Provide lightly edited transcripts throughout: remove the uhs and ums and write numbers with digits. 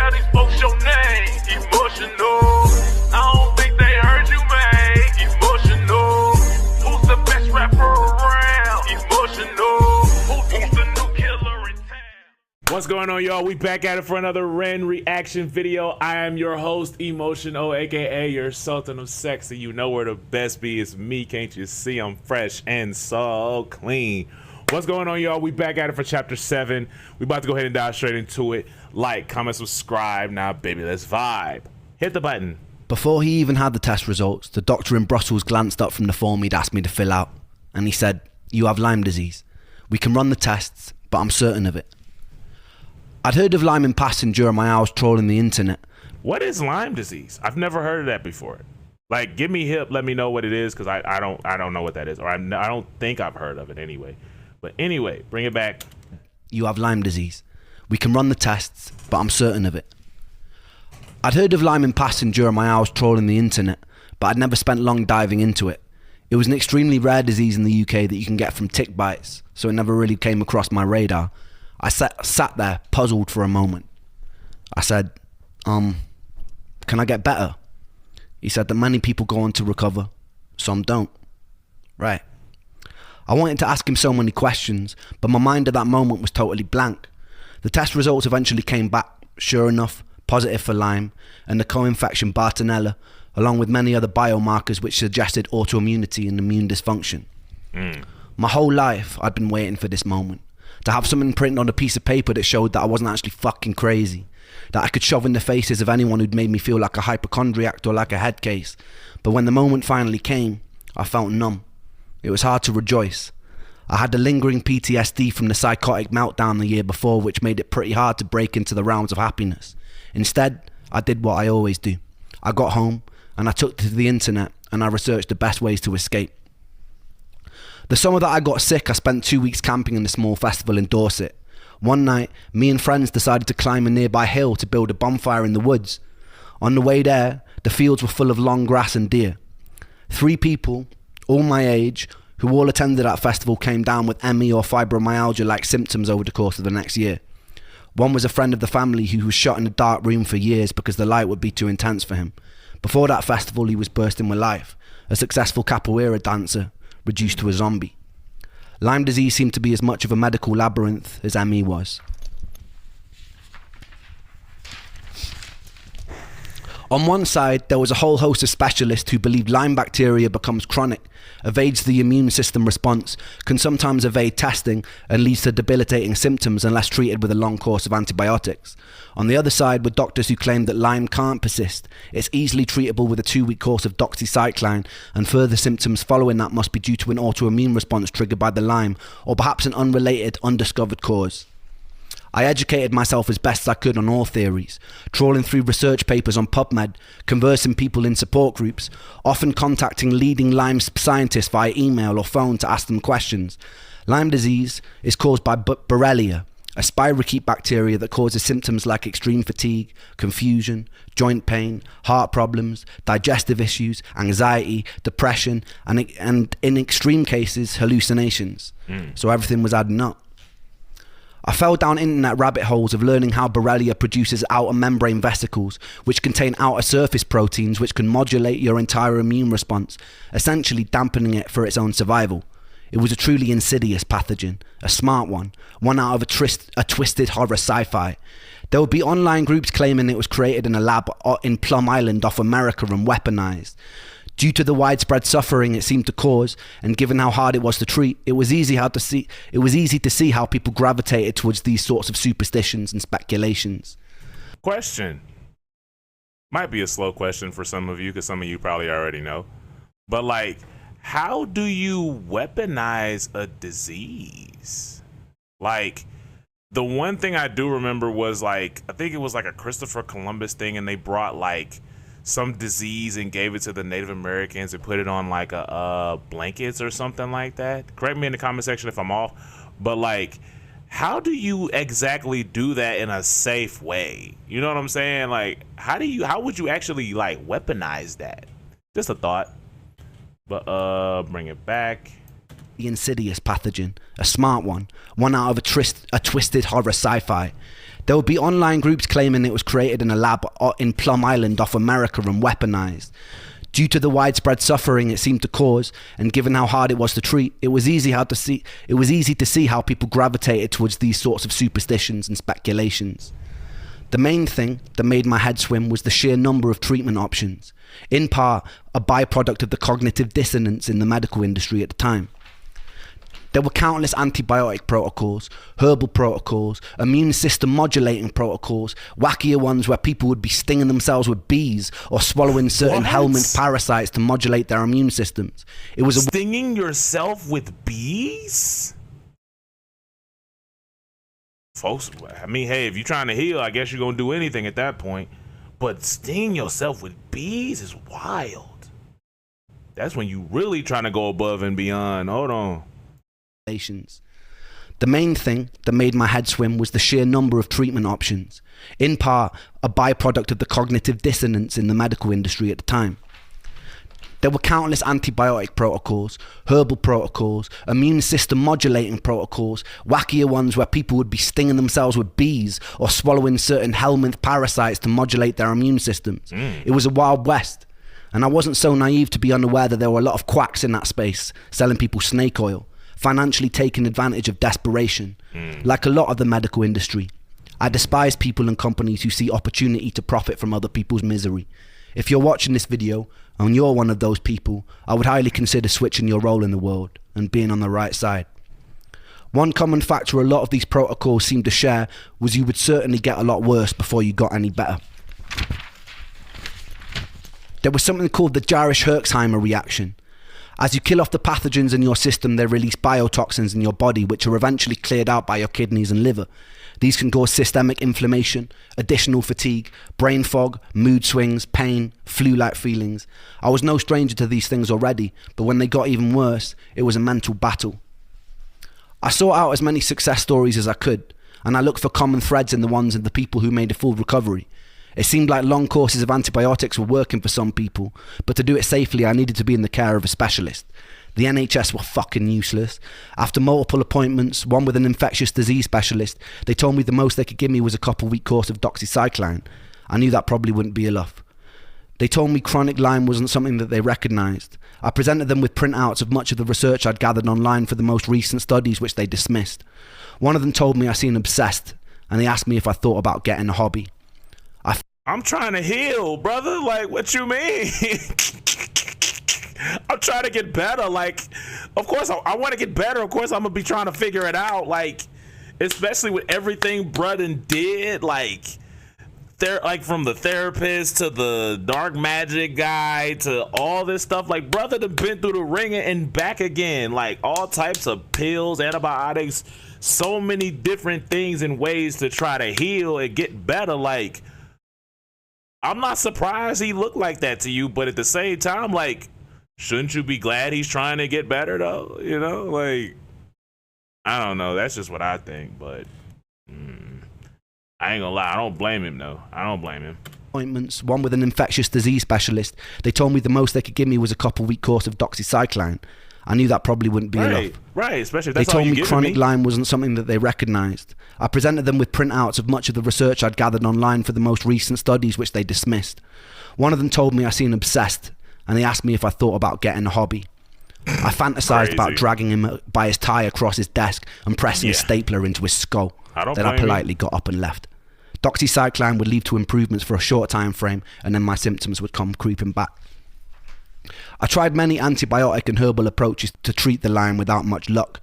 how these folks your name. Emotional. I don't think they heard you, man. Emotional. Who's the best rapper around? Emotional. Who's the new killer in town? What's going on, y'all? We back at it for another Ren reaction video. I am your host, Emotional, aka your Sultan of Sexy. You know where the best be is me. Can't you see I'm fresh and so clean? What's going on, y'all? We back at it for chapter 7. We about to go ahead and dive straight into it. Like, comment, subscribe. Now, baby, let's vibe. Hit the button. Before he even had the test results, the doctor in Brussels glanced up from the form he'd asked me to fill out, and he said, "You have Lyme disease. We can run the tests, but I'm certain of it." I'd heard of Lyme in passing during my hours trawling the internet. What is Lyme disease? I've never heard of that before. Like, give me hip, let me know what it is, because I don't know what that is, or I don't think I've heard of it anyway. But anyway, bring it back. You have Lyme disease. We can run the tests, but I'm certain of it. I'd heard of Lyme in passing during my hours trawling the internet, but I'd never spent long diving into it. It was an extremely rare disease in the UK that you can get from tick bites, so it never really came across my radar. I sat there, puzzled for a moment. I said, can I get better? He said that many people go on to recover, some don't. Right. I wanted to ask him so many questions, but my mind at that moment was totally blank. The test results eventually came back, sure enough, positive for Lyme, and the co-infection Bartonella, along with many other biomarkers which suggested autoimmunity and immune dysfunction. My whole life, I'd been waiting for this moment. To have something printed on a piece of paper that showed that I wasn't actually fucking crazy. That I could shove in the faces of anyone who'd made me feel like a hypochondriac or like a head case. But when the moment finally came, I felt numb. It was hard to rejoice. I had the lingering PTSD from the psychotic meltdown the year before, which made it pretty hard to break into the realms of happiness. Instead, I did what I always do. I got home, and I took to the internet, and I researched the best ways to escape. The summer that I got sick, I spent 2 weeks camping in a small festival in Dorset. One night, me and friends decided to climb a nearby hill to build a bonfire in the woods. On the way there, the fields were full of long grass and deer. 3 people, all my age, who all attended that festival came down with ME or fibromyalgia-like symptoms over the course of the next year. One was a friend of the family who was shut in a dark room for years because the light would be too intense for him. Before that festival, he was bursting with life, a successful capoeira dancer, reduced to a zombie. Lyme disease seemed to be as much of a medical labyrinth as ME was. On one side, there was a whole host of specialists who believed Lyme bacteria becomes chronic, evades the immune system response, can sometimes evade testing, and leads to debilitating symptoms unless treated with a long course of antibiotics. On the other side were doctors who claimed that Lyme can't persist. It's easily treatable with a 2-week course of doxycycline, and further symptoms following that must be due to an autoimmune response triggered by the Lyme, or perhaps an unrelated, undiscovered cause. I educated myself as best I could on all theories, trawling through research papers on PubMed, conversing people in support groups, often contacting leading Lyme scientists via email or phone to ask them questions. Lyme disease is caused by Borrelia, a spirochete bacteria that causes symptoms like extreme fatigue, confusion, joint pain, heart problems, digestive issues, anxiety, depression, and in extreme cases, hallucinations. So everything was adding up. I fell down internet rabbit holes of learning how Borrelia produces outer membrane vesicles, which contain outer surface proteins which can modulate your entire immune response, essentially dampening it for its own survival. It was a truly insidious pathogen, a smart one out of a twisted horror sci-fi. There would be online groups claiming it was created in a lab in Plum Island off America and weaponized. Due to the widespread suffering it seemed to cause, and given how hard it was to treat, it was easy to see how people gravitated towards these sorts of superstitions and speculations. Question. Might be a slow question for some of you, because some of you probably already know. But like, how do you weaponize a disease? Like, the one thing I do remember was like, I think it was like a Christopher Columbus thing, and they brought like some disease and gave it to the Native Americans and put it on like a blankets or something like that. Correct me in the comment section if I'm off, but like, how do you exactly do that in a safe way? You know what I'm saying? Like, how would you actually like weaponize that? Just a thought. But bring it back. The insidious pathogen, a smart one out of a twisted horror sci-fi. There would be online groups claiming it was created in a lab in Plum Island off America and weaponized. Due to the widespread suffering it seemed to cause, and given how hard it was to treat, it was easy to see how people gravitated towards these sorts of superstitions and speculations. The main thing that made my head swim was the sheer number of treatment options, in part a byproduct of the cognitive dissonance in the medical industry at the time. There were countless antibiotic protocols, herbal protocols, immune system modulating protocols, wackier ones where people would be stinging themselves with bees or swallowing certain helminth parasites to modulate their immune systems. It was stinging yourself with bees? Folks, I mean, hey, if you're trying to heal, I guess you're going to do anything at that point. But stinging yourself with bees is wild. That's when you really trying to go above and beyond. Hold on. The main thing that made my head swim was the sheer number of treatment options, in part a byproduct of the cognitive dissonance in the medical industry at the time. There were countless antibiotic protocols, herbal protocols, immune system modulating protocols, wackier ones where people would be stinging themselves with bees or swallowing certain helminth parasites to modulate their immune systems. It was a wild west, and I wasn't so naive to be unaware that there were a lot of quacks in that space selling people snake oil, financially taking advantage of desperation. Like a lot of the medical industry, I despise people and companies who see opportunity to profit from other people's misery. If you're watching this video and you're one of those people, I would highly consider switching your role in the world and being on the right side. One common factor a lot of these protocols seemed to share was you would certainly get a lot worse before you got any better. There was something called the Jarisch-Herxheimer reaction. As you kill off the pathogens in your system, they release biotoxins in your body, which are eventually cleared out by your kidneys and liver. These can cause systemic inflammation, additional fatigue, brain fog, mood swings, pain, flu-like feelings. I was no stranger to these things already, but when they got even worse, it was a mental battle. I sought out as many success stories as I could, and I looked for common threads in the ones of the people who made a full recovery. It seemed like long courses of antibiotics were working for some people, but to do it safely I needed to be in the care of a specialist. The NHS were fucking useless. After multiple appointments, one with an infectious disease specialist, they told me the most they could give me was a couple-week course of doxycycline. I knew that probably wouldn't be enough. They told me chronic Lyme wasn't something that they recognised. I presented them with printouts of much of the research I'd gathered online for the most recent studies, which they dismissed. One of them told me I seemed obsessed, and they asked me if I thought about getting a hobby. I'm trying to heal, brother. Like, what you mean? I'm trying to get better. Like, of course, I want to get better. Of course, I'm going to be trying to figure it out. Like, especially with everything Brudden did. Like from the therapist to the dark magic guy to all this stuff. Like, brother done been through the ringer and back again. Like, all types of pills, antibiotics, so many different things and ways to try to heal and get better. Like, I'm not surprised he looked like that to you, but at the same time, like, shouldn't you be glad he's trying to get better, though? You know, like, I don't know. That's just what I think, but I ain't gonna lie. I don't blame him, though. I don't blame him. Appointments, one with an infectious disease specialist. They told me the most they could give me was a couple-week course of doxycycline. I knew that probably wouldn't be enough. Right, especially if that's they told all me chronic Lyme wasn't something that they recognised. I presented them with printouts of much of the research I'd gathered online for the most recent studies, which they dismissed. One of them told me I seemed obsessed, and they asked me if I thought about getting a hobby. I fantasised about dragging him by his tie across his desk and pressing a stapler into his skull. Then I politely got up and left. Doxycycline would lead to improvements for a short time frame, and then my symptoms would come creeping back. I tried many antibiotic and herbal approaches to treat the Lyme without much luck.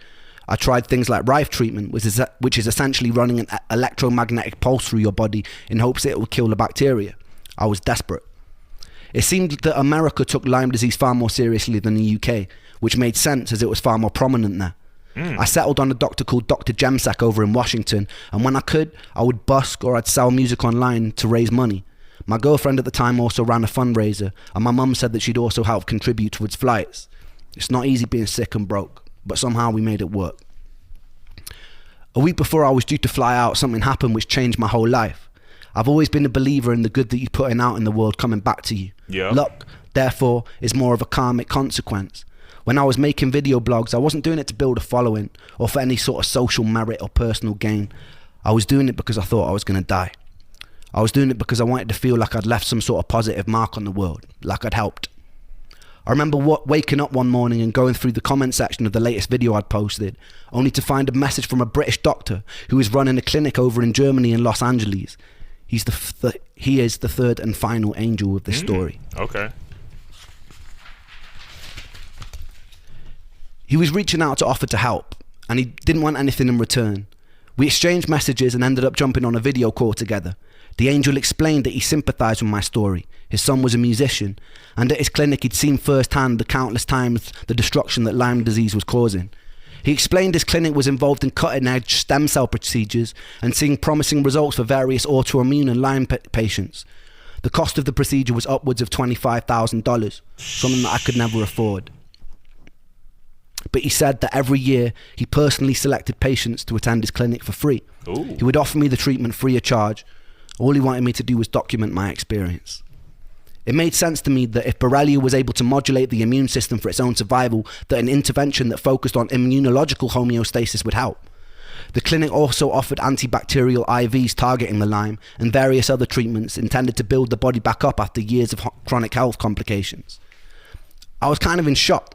I tried things like Rife treatment, which is essentially running an electromagnetic pulse through your body in hopes it will kill the bacteria. I was desperate. It seemed that America took Lyme disease far more seriously than the UK, which made sense as it was far more prominent there. I settled on a doctor called Dr. Gemsack over in Washington, and when I could, I would busk or I'd sell music online to raise money. My girlfriend at the time also ran a fundraiser, and my mum said that she'd also help contribute towards flights. It's not easy being sick and broke, but somehow we made it work. A week before I was due to fly out, something happened which changed my whole life. I've always been a believer in the good that you're putting out in the world coming back to you. Yeah. Luck, therefore, is more of a karmic consequence. When I was making video blogs, I wasn't doing it to build a following or for any sort of social merit or personal gain. I was doing it because I thought I was going to die. I was doing it because I wanted to feel like I'd left some sort of positive mark on the world, like I'd helped. I remember waking up one morning and going through the comment section of the latest video I'd posted, only to find a message from a British doctor who is running a clinic over in Germany in Los Angeles. He is the third and final angel of this story. Okay. He was reaching out to offer to help, and he didn't want anything in return. We exchanged messages and ended up jumping on a video call together. The angel explained that he sympathised with my story. His son was a musician, and at his clinic he'd seen firsthand the countless times the destruction that Lyme disease was causing. He explained his clinic was involved in cutting-edge stem cell procedures and seeing promising results for various autoimmune and Lyme patients. The cost of the procedure was upwards of $25,000, something that I could never afford. But he said that every year he personally selected patients to attend his clinic for free. Ooh. He would offer me the treatment free of charge. All he wanted me to do was document my experience. It made sense to me that if Borrelia was able to modulate the immune system for its own survival, that an intervention that focused on immunological homeostasis would help. The clinic also offered antibacterial IVs targeting the Lyme and various other treatments intended to build the body back up after years of chronic health complications. I was kind of in shock.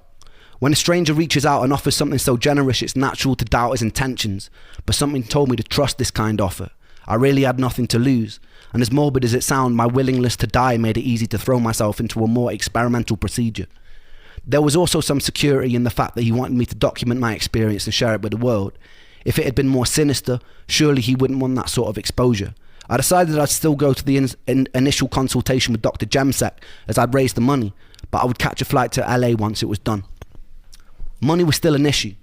When a stranger reaches out and offers something so generous, it's natural to doubt his intentions, but something told me to trust this kind offer. I really had nothing to lose, and as morbid as it sounded, my willingness to die made it easy to throw myself into a more experimental procedure. There was also some security in the fact that he wanted me to document my experience and share it with the world. If it had been more sinister, surely he wouldn't want that sort of exposure. I decided I'd still go to the initial consultation with Dr. Gemsek as I'd raised the money, but I would catch a flight to LA once it was done. Money was still an issue.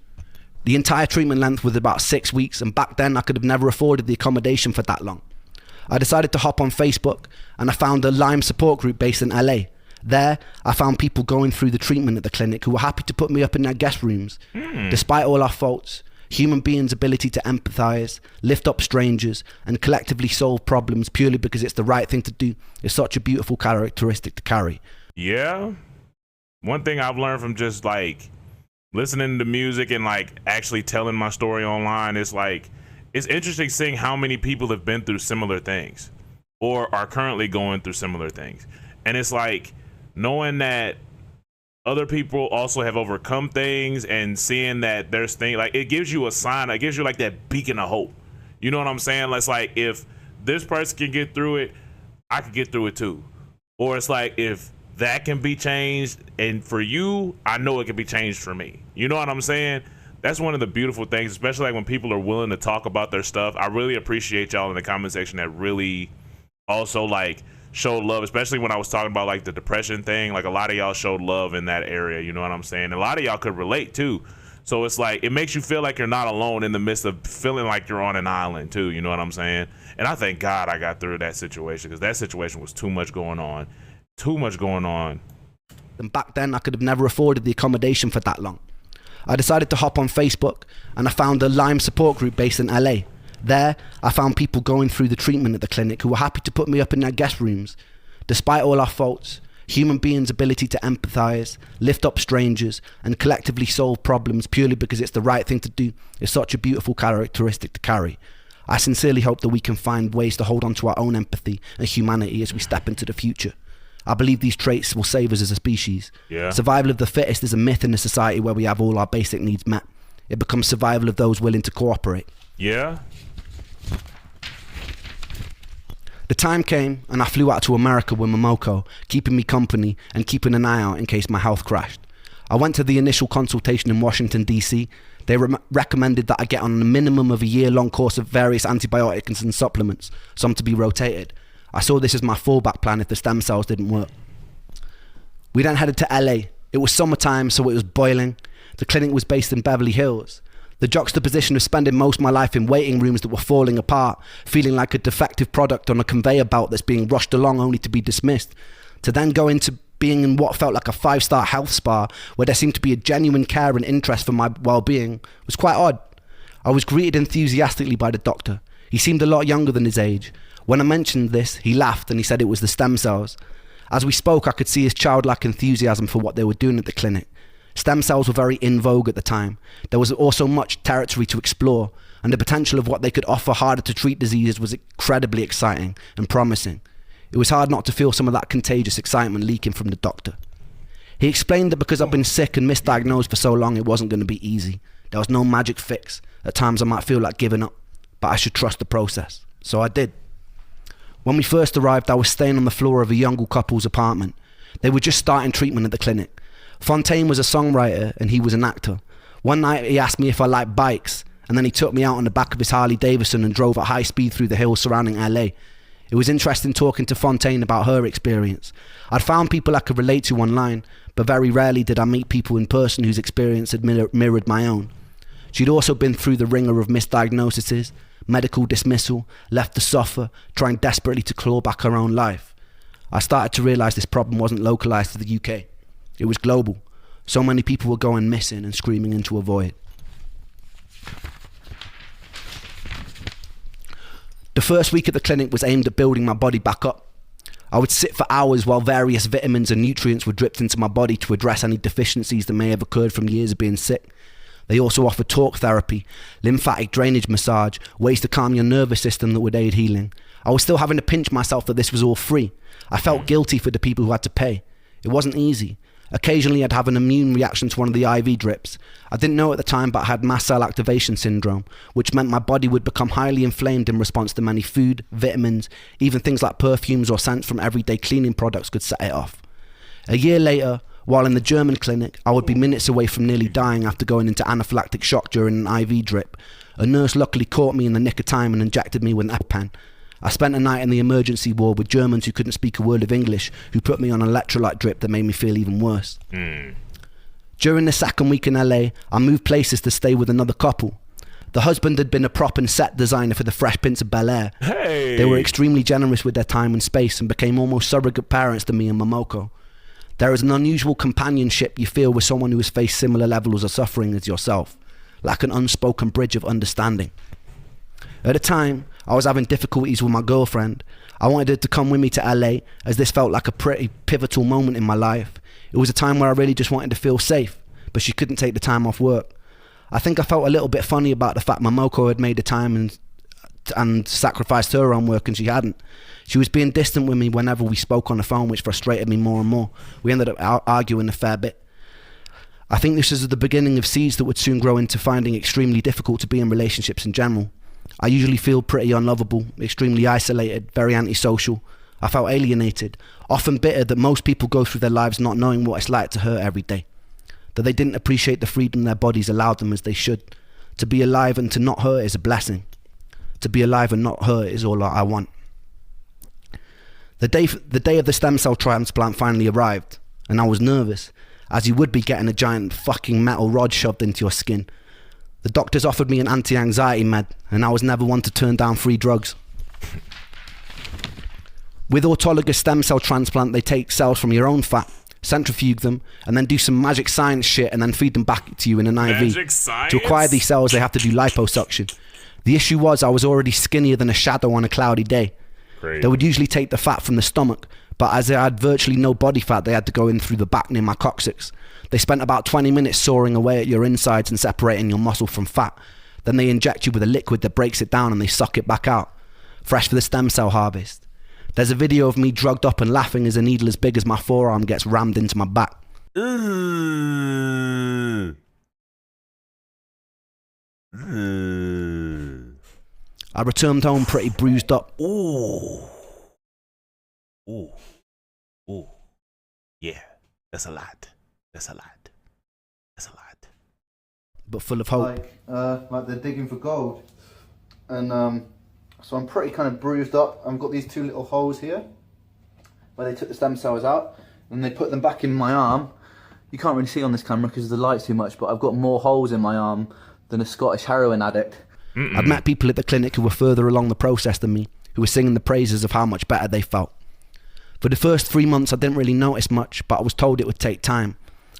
The entire treatment length was about 6 weeks, and back then I could have never afforded the accommodation for that long. I decided to hop on Facebook, and I found a Lyme support group based in LA. There, I found people going through the treatment at the clinic who were happy to put me up in their guest rooms. Despite all our faults, human beings' ability to empathise, lift up strangers, and collectively solve problems purely because it's the right thing to do is such a beautiful characteristic to carry. Yeah. One thing I've learned from just like listening to music and like actually telling my story online is like, it's interesting seeing how many people have been through similar things or are currently going through similar things. And it's like knowing that other people also have overcome things and seeing that there's things like it gives you a sign, it gives you like that beacon of hope. You know what I'm saying? It's like if this person can get through it, I could get through it too. Or it's like if that can be changed, and for you, I know it can be changed for me. You know what I'm saying? That's one of the beautiful things, especially like when people are willing to talk about their stuff. I really appreciate y'all in the comment section that really also like showed love, especially when I was talking about like the depression thing. Like a lot of y'all showed love in that area. You know what I'm saying? A lot of y'all could relate too. So it's like it makes you feel like you're not alone in the midst of feeling like you're on an island too. You know what I'm saying? And I thank God I got through that situation, because that situation was too much going on. Too much going on. And back then I could have never afforded the accommodation for that long. I decided to hop on Facebook, and I found a Lyme support group based in LA. There, I found people going through the treatment at the clinic who were happy to put me up in their guest rooms. Despite all our faults, human beings' ability to empathise, lift up strangers, and collectively solve problems purely because it's the right thing to do is such a beautiful characteristic to carry. I sincerely hope that we can find ways to hold on to our own empathy and humanity as we step into the future. I believe these traits will save us as a species. Yeah. Survival of the fittest is a myth in a society where we have all our basic needs met. It becomes survival of those willing to cooperate. Yeah. The time came and I flew out to America with Momoko, keeping me company and keeping an eye out in case my health crashed. I went to the initial consultation in Washington, D.C. They recommended that I get on a minimum of a year-long course of various antibiotics and supplements, some to be rotated. I saw this as my fallback plan if the stem cells didn't work. We then headed to LA. It was summertime, so it was boiling. The clinic was based in Beverly Hills. The juxtaposition of spending most of my life in waiting rooms that were falling apart, feeling like a defective product on a conveyor belt that's being rushed along only to be dismissed, to then go into being in what felt like a 5-star health spa where there seemed to be a genuine care and interest for my well-being, was quite odd. I was greeted enthusiastically by the doctor. He seemed a lot younger than his age. When I mentioned this, he laughed and he said it was the stem cells. As we spoke, I could see his childlike enthusiasm for what they were doing at the clinic. Stem cells were very in vogue at the time. There was also much territory to explore. and the potential of what they could offer harder to treat diseases was incredibly exciting and promising. It was hard not to feel some of that contagious excitement leaking from the doctor. He explained that because I've been sick and misdiagnosed for so long, it wasn't going to be easy. There was no magic fix. At times I might feel like giving up, but I should trust the process. So I did. When we first arrived, I was staying on the floor of a young couple's apartment. They were just starting treatment at the clinic. Fontaine was a songwriter and he was an actor. One night he asked me if I liked bikes, and then he took me out on the back of his Harley Davidson and drove at high speed through the hills surrounding LA. It was interesting talking to Fontaine about her experience. I'd found people I could relate to online, but very rarely did I meet people in person whose experience had mirrored my own. She'd also been through the ringer of misdiagnoses, medical dismissal, left to suffer, trying desperately to claw back her own life. I started to realise this problem wasn't localised to the UK. It was global. So many people were going missing and screaming into a void. The first week at the clinic was aimed at building my body back up. I would sit for hours while various vitamins and nutrients were dripped into my body to address any deficiencies that may have occurred from years of being sick. They also offered talk therapy, lymphatic drainage massage, ways to calm your nervous system that would aid healing. I was still having to pinch myself that this was all free. I felt guilty for the people who had to pay. It wasn't easy. Occasionally I'd have an immune reaction to one of the IV drips. I didn't know at the time, but I had mast cell activation syndrome, which meant my body would become highly inflamed in response to many food, vitamins, even things like perfumes or scents from everyday cleaning products could set it off. A year later, while in the German clinic, I would be minutes away from nearly dying after going into anaphylactic shock during an IV drip. A nurse luckily caught me in the nick of time and injected me with an EpiPen. I spent a night in the emergency ward with Germans who couldn't speak a word of English, who put me on an electrolyte drip that made me feel even worse. During the second week in LA, I moved places to stay with another couple. The husband had been a prop and set designer for the Fresh Prince of Bel-Air. Hey. They were extremely generous with their time and space and became almost surrogate parents to me and Momoko. There is an unusual companionship you feel with someone who has faced similar levels of suffering as yourself, like an unspoken bridge of understanding. At the time, I was having difficulties with my girlfriend. I wanted her to come with me to LA, as this felt like a pretty pivotal moment in my life. It was a time where I really just wanted to feel safe, but she couldn't take the time off work. I think I felt a little bit funny about the fact Momoko had made the time and sacrificed her own work and she hadn't. She was being distant with me whenever we spoke on the phone, which frustrated me more and more. We ended up arguing a fair bit. I think this is the beginning of seeds that would soon grow into finding it extremely difficult to be in relationships in general. I usually feel pretty unlovable, extremely isolated, very antisocial. I felt alienated, often bitter that most people go through their lives not knowing what it's like to hurt every day. That they didn't appreciate the freedom their bodies allowed them as they should. To be alive and to not hurt is a blessing. To be alive and not hurt is all I want. The day of the stem cell transplant finally arrived, and I was nervous, as you would be getting a giant fucking metal rod shoved into your skin. The doctors offered me an anti-anxiety med, and I was never one to turn down free drugs. With autologous stem cell transplant, they take cells from your own fat, centrifuge them, and then do some magic science shit and then feed them back to you in an IV. Magic science? To acquire these cells, they have to do liposuction. The issue was I was already skinnier than a shadow on a cloudy day. Great. They would usually take the fat from the stomach, but as I had virtually no body fat, they had to go in through the back near my coccyx. They spent about 20 minutes sawing away at your insides and separating your muscle from fat. Then they inject you with a liquid that breaks it down and they suck it back out, fresh for the stem cell harvest. There's a video of me drugged up and laughing as a needle as big as my forearm gets rammed into my back. I returned home pretty bruised up. Ooh. Yeah, that's a lot. That's a lot. But full of hope. Like they're digging for gold. And so I'm pretty kind of bruised up. I've got these two little holes here where they took the stem cells out and they put them back in my arm. You can't really see on this camera because the light's too much, but I've got more holes in my arm than a Scottish heroin addict. I'd met people at the clinic who were further along the process than me, who were singing the praises of how much better they felt. For the first 3 months I didn't really notice much, but I was told it would take time.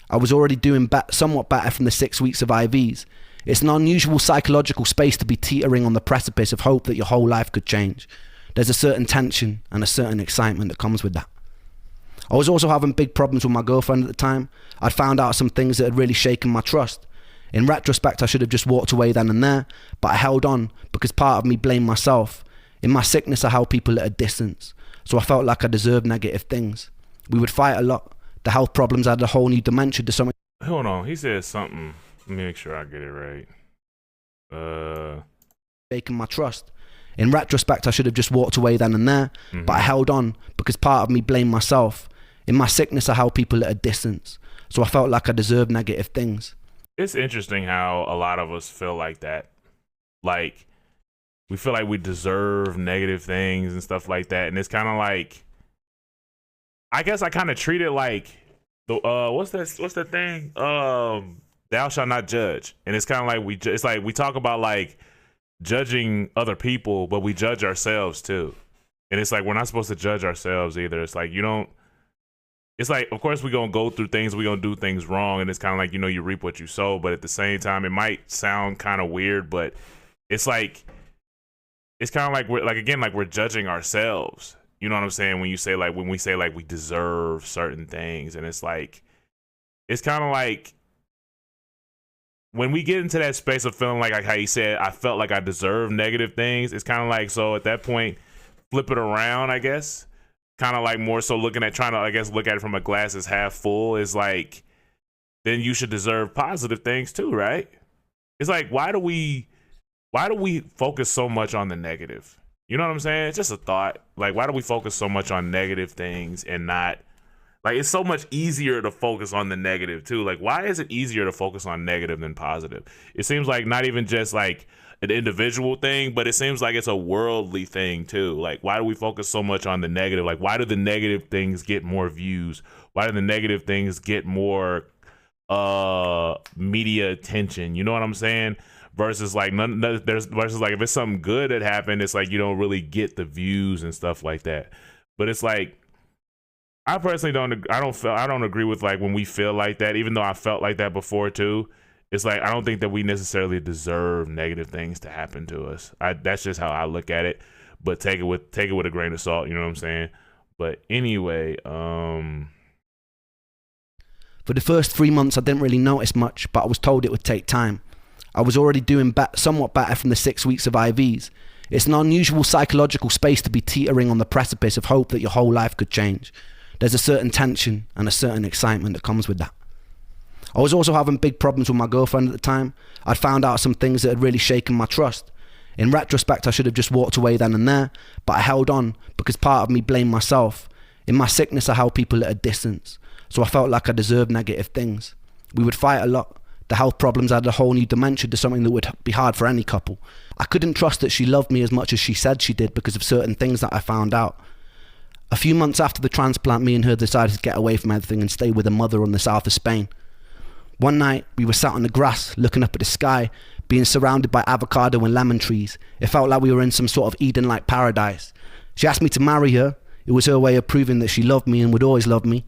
I was already doing somewhat better from the 6 weeks of IVs. It's an unusual psychological space to be teetering on the precipice of hope that your whole life could change. There's a certain tension and a certain excitement that comes with that. I was also having big problems with my girlfriend at the time. I'd found out some things that had really shaken my trust. In retrospect, I should have just walked away then and there, but I held on because part of me blamed myself. In my sickness, I held people at a distance, so I felt like I deserved negative things. We would fight a lot. The health problems added a whole new dimension to something. Hold on, he said something. Let me make sure I get it right. Shaking my trust. In retrospect, I should have just walked away then and there, but I held on because part of me blamed myself. In my sickness, I held people at a distance, so I felt like I deserved negative things. It's interesting how a lot of us feel like that. Like, we feel like we deserve negative things and stuff like that. And it's kind of like, I guess I kind of treat it like, what's that thing? Thou shalt not judge. And it's kind of like it's like we talk about like judging other people, but we judge ourselves too. And it's like, we're not supposed to judge ourselves either. It's like, it's like, of course, we're going to go through things, we're going to do things wrong, and it's kind of like, you reap what you sow, but at the same time, it might sound kind of weird, but it's like, it's kind of like, we're judging ourselves. You know what I'm saying? When we say like we deserve certain things, and it's like, it's kind of like, when we get into that space of feeling like how he said, I felt like I deserve negative things, it's kind of like, so at that point, flip it around, I guess. Kind of like more so trying to, I guess, look at it from a glass is half full is like, then you should deserve positive things too, right? It's like, why do we focus so much on the negative? You know what I'm saying? It's just a thought. Like, why do we focus so much on negative things and not, like, it's so much easier to focus on the negative too. Like, why is it easier to focus on negative than positive? It seems like not even just like an individual thing, but it seems like it's a worldly thing too. Like, why do we focus so much on the negative? Like, why do the negative things get more views? Why do the negative things get more media attention? You know what I'm saying? Versus like versus like if it's something good that happened, it's like you don't really get the views and stuff like that. But it's like, I personally don't agree with like when we feel like that, even though I felt like that before too. It's like, I don't think that we necessarily deserve negative things to happen to us. That's just how I look at it. But take it with a grain of salt, you know what I'm saying? But anyway, For the first 3 months, I didn't really notice much, but I was told it would take time. I was already doing somewhat better from the 6 weeks of IVs. It's an unusual psychological space to be teetering on the precipice of hope that your whole life could change. There's a certain tension and a certain excitement that comes with that. I was also having big problems with my girlfriend at the time. I'd found out some things that had really shaken my trust. In retrospect, I should have just walked away then and there, but I held on because part of me blamed myself. In my sickness, I held people at a distance, so I felt like I deserved negative things. We would fight a lot. The health problems added a whole new dimension to something that would be hard for any couple. I couldn't trust that she loved me as much as she said she did because of certain things that I found out. A few months after the transplant, me and her decided to get away from everything and stay with a mother on the south of Spain. One night, we were sat on the grass, looking up at the sky, being surrounded by avocado and lemon trees. It felt like we were in some sort of Eden-like paradise. She asked me to marry her. It was her way of proving that she loved me and would always love me.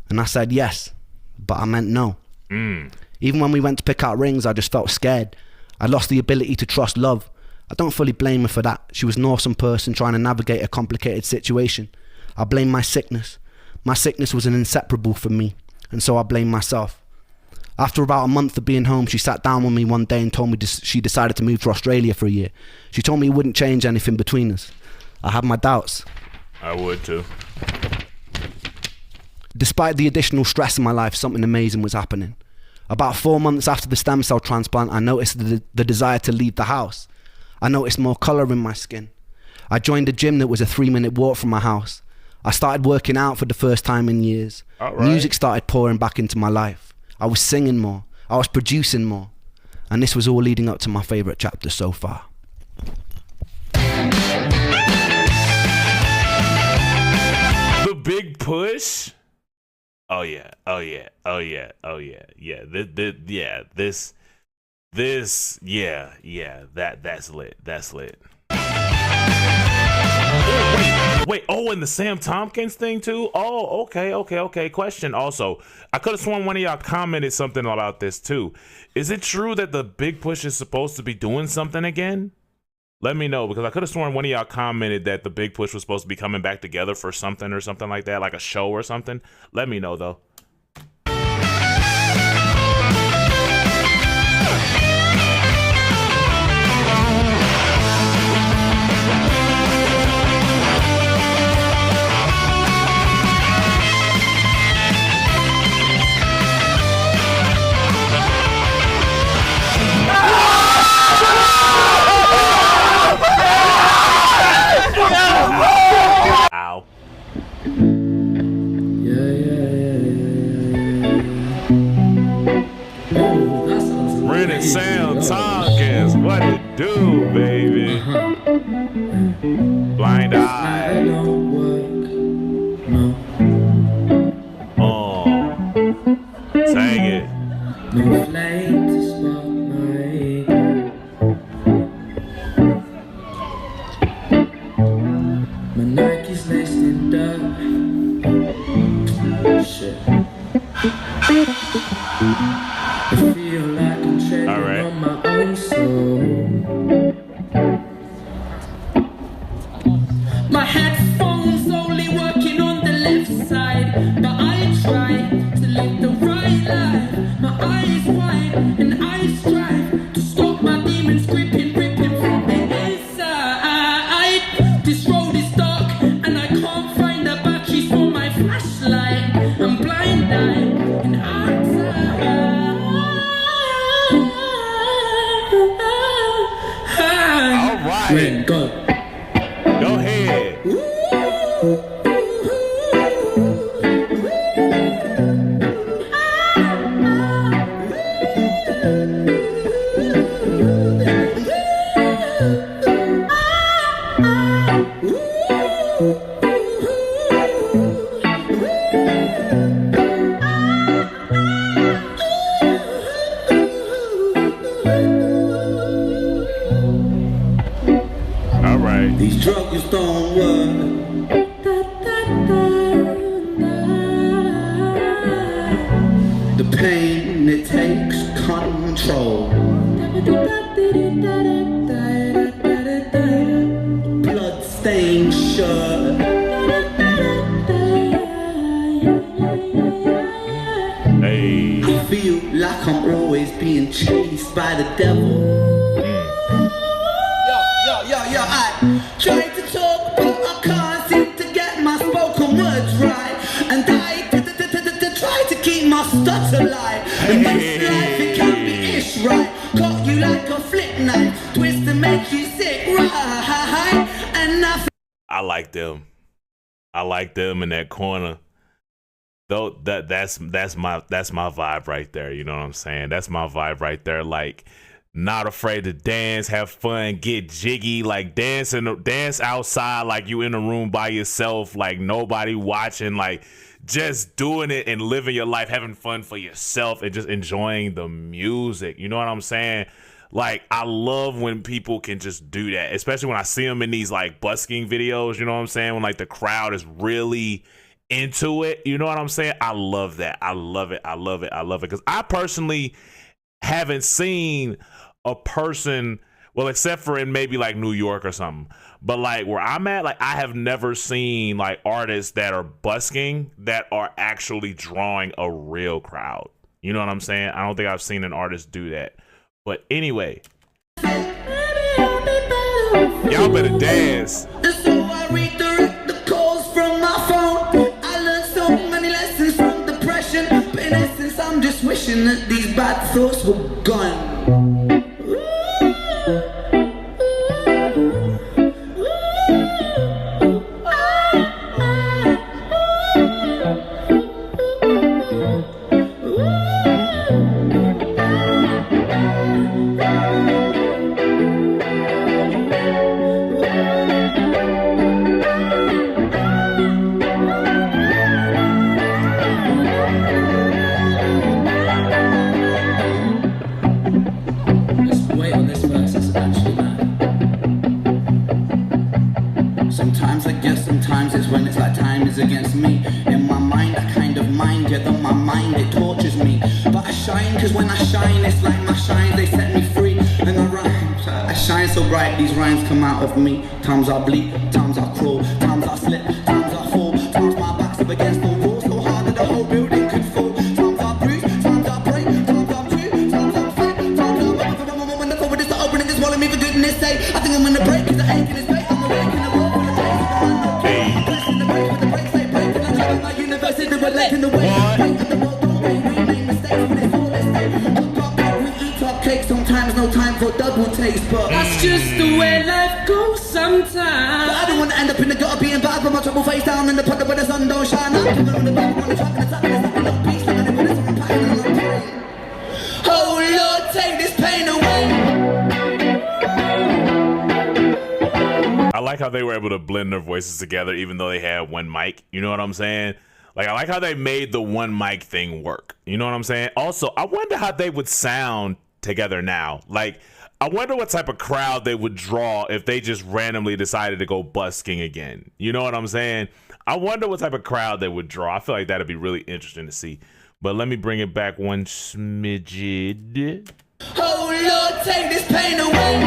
And I said yes, but I meant no. Even when we went to pick out rings, I just felt scared. I lost the ability to trust love. I don't fully blame her for that. She was an awesome person trying to navigate a complicated situation. I blame my sickness. My sickness was an inseparable from me, and so I blame myself. After about a month of being home, she sat down with me one day and told me she decided to move to Australia for a year. She told me it wouldn't change anything between us. I had my doubts. I would too. Despite the additional stress in my life, something amazing was happening. About 4 months after the stem cell transplant, I noticed the desire to leave the house. I noticed more colour in my skin. I joined a gym that was a 3-minute walk from my house. I started working out for the first time in years. Music started pouring back into my life. I was singing more. I was producing more. And this was all leading up to my favourite chapter so far. The big push? Oh yeah. Yeah. That's lit. That's lit. Wait, and the Sam Tompkins thing too? Oh, okay. Question also, I could have sworn one of y'all commented something about this too. Is it true that the big push is supposed to be doing something again? Let me know, because I could have sworn one of y'all commented that the big push was supposed to be coming back together for something or something like that, like a show or something. Let me know though. Shit. I feel like I'm treading All right. on my own soul. My headphones only working on the left side, but I try to live the right life. My eyes wide and I strive to stop my demons gripping from the inside. This road is dark and I can't find the batteries for my flashlight. I'm blind-eyed and I'm tired. All right. Ren, go. Go ahead. All right. These drugs don't work. The pain, it takes control. Blood-stained shirt. Hey. I feel like I'm always being chased by the devil. Yo, I try to talk, but I can't seem to get my spoken words right. And I try to keep my stutter alive. In this life, it can't be ish right. Cut you like a flip knife, twist and make you sick, right? And I like them. I like them in that corner. Though that's my vibe right there. You know what I'm saying? That's my vibe right there. Like, not afraid to dance, have fun, get jiggy, like dance outside like you in a room by yourself, like nobody watching, like just doing it and living your life, having fun for yourself and just enjoying the music. You know what I'm saying? Like, I love when people can just do that, especially when I see them in these like busking videos. You know what I'm saying? When like the crowd is really into it. You know what I'm saying? I love that. I love it. I love it. I love it. Because I personally haven't seen a person, well, except for in maybe like New York or something, but like where I'm at, like I have never seen like artists that are busking that are actually drawing a real crowd. You know what I'm saying? I don't think I've seen an artist do that. But anyway, y'all better dance. so I redirect the calls from my phone. I learned so many lessons from depression, but in essence, I'm just wishing that these bad thoughts were gone. Wait on this verse, it's actually mad. Sometimes I guess, sometimes it's when it's like time is against me. In my mind I kind of mind, yet on my mind it tortures me. But I shine, cause when I shine it's like my shines, they set me free. And I rhyme, I shine so bright, these rhymes come out of me. Times I bleed, times I crawl, times I slip, times I fall. Times my back's up against the wall so hard that the whole building could fall. Times I bruise, times I break, times I'm true, times I'm fake, times I'm up. When the forward is to open and just swallow me for goodness sake. I think I'm gonna break cause the ache in his face. I'm awake in the wall full of days. I'm pressing the brakes with the brakes they break. And I'm trapping my universe into a leg in the way. Wait at the world, don't wait, we make mistakes when it's all at stake. We eat our cake, sometimes no time for double taste. But that's just the way life goes sometimes. But I don't wanna end up in the gutter being bad with my trouble face down in the puddle where the sun don't shine. I'm coming on the back, on the track and the top, and there's nothing no peace. Like I live with this, I'm packing and I'm praying. Oh Lord, take this pain away. I like how they were able to blend their voices together even though they had one mic. You know what I'm saying? Like, I like how they made the one mic thing work. You know what I'm saying? Also, I wonder how they would sound together now. Like, I wonder what type of crowd they would draw if they just randomly decided to go busking again. You know what I'm saying? I wonder what type of crowd they would draw. I feel like that'd be really interesting to see. But let me bring it back one smidget. Oh Lord, take this pain away.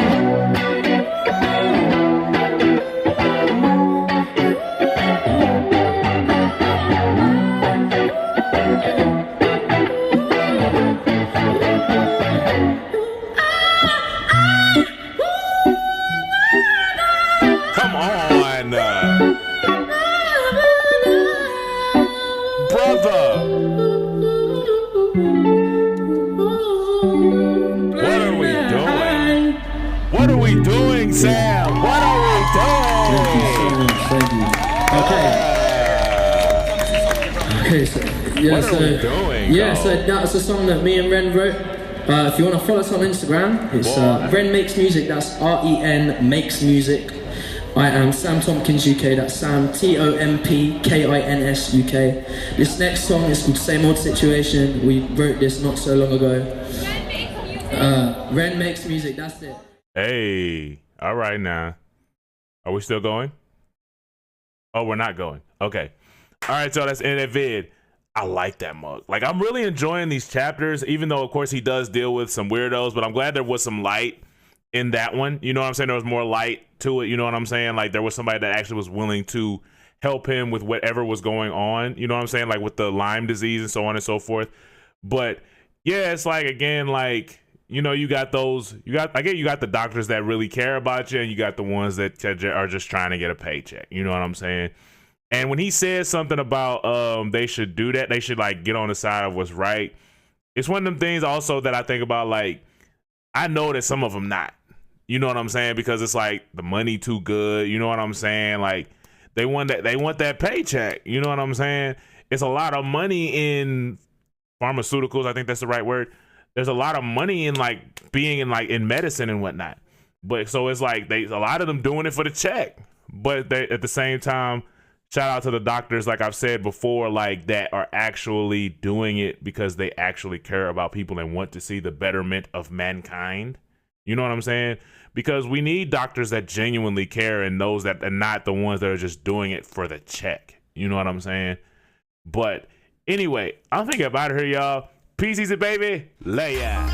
Come on, brother. What are we doing? What are we doing, Sam? What are we doing? Thank you. Okay, so yeah, What are we doing? Yeah, though? so that's a song that me and Ren wrote. If you want to follow us on Instagram, it's Ren Makes Music. That's REN Makes Music. I am Sam Tompkins UK. That's Sam TOMPKINS UK. This next song is called Same Old Situation. We wrote this not so long ago. Ren Makes Music. That's it. Hey, all right now. Are we still going? Oh, we're not going. Okay. All right, so that's the end of that vid. I like that mug. Like, I'm really enjoying these chapters, even though, of course, he does deal with some weirdos, but I'm glad there was some light in that one. You know what I'm saying? There was more light to it. You know what I'm saying? Like, there was somebody that actually was willing to help him with whatever was going on. You know what I'm saying? Like, with the Lyme disease and so on and so forth. But, yeah, it's like, again, like, you know, you got the doctors that really care about you, and you got the ones that are just trying to get a paycheck. You know what I'm saying? And when he says something about they should do that, they should like get on the side of what's right. It's one of them things also that I think about, like, I know that some of them not. You know what I'm saying? Because it's like the money too good. You know what I'm saying? Like they want that paycheck. You know what I'm saying? It's a lot of money in pharmaceuticals. I think that's the right word. There's a lot of money in like being in medicine and whatnot. But so it's like a lot of them doing it for the check. But they, at the same time, shout out to the doctors, like I've said before, like that are actually doing it because they actually care about people and want to see the betterment of mankind. You know what I'm saying? Because we need doctors that genuinely care and those that are not the ones that are just doing it for the check. You know what I'm saying? But anyway, I'm thinking about it here, y'all. Peace, easy, baby. Lay ya.